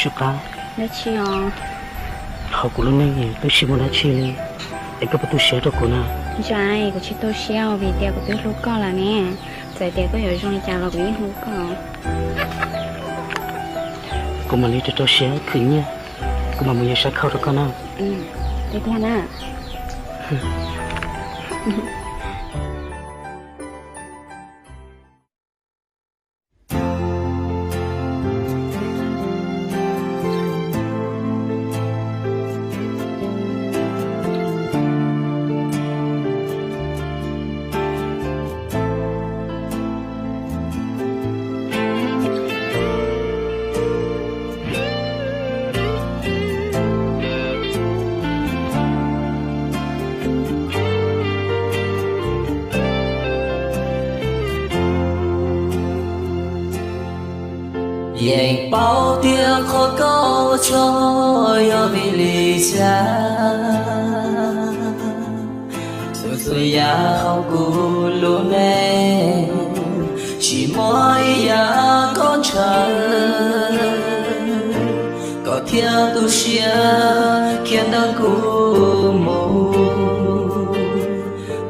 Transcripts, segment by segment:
chú cá nó chi à họ cũng lúc này tôi chỉ muốn nói chi đi để cái tôi sẽ được cô nào trái của chị tôi xeo vì tiền của tôi lúc con là nè tại tiền có hiểu trong nhà là quý lúc con cô mà lấy cho tôi sẽ khử nha cô mà muốn sẽ khâu được con nào thế theo nào 眼包的可高潮要比离家，岁岁呀好古路内，chỉ mỗi ya con chờ, có theo tu sửa khiến đau cũ mù,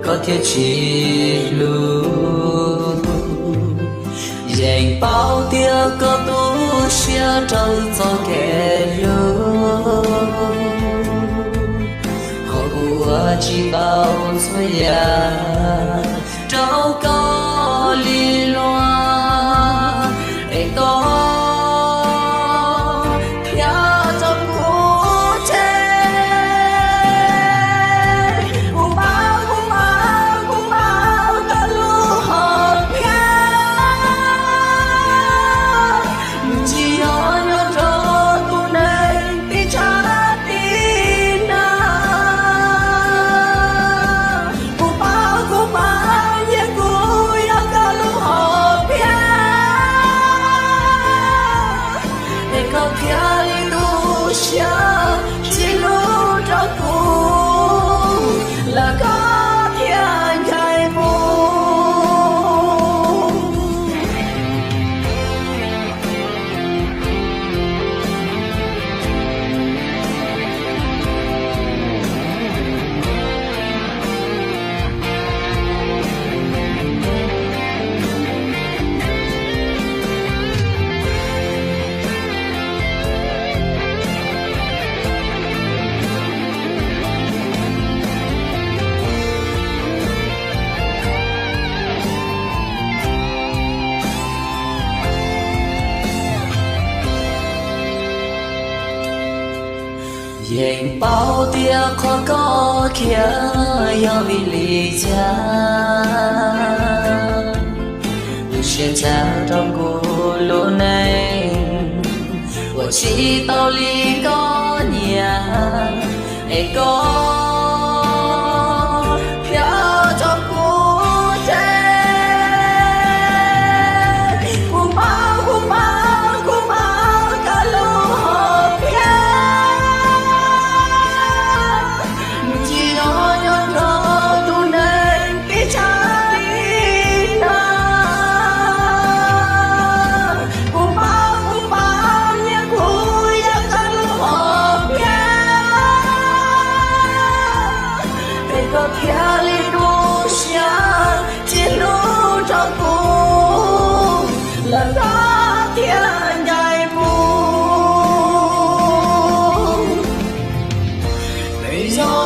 có theo chỉ lu. Dành bao tia có tu sửa trong gió kẻ lũ, họ của chỉ bao xuôi ya trâu có li loa để có dành bao tia khó có kia yêu vì lý cha tôi sẽ trao trong cuộc lúa này của chỉ tao lý có nhà để có Hãy subscribe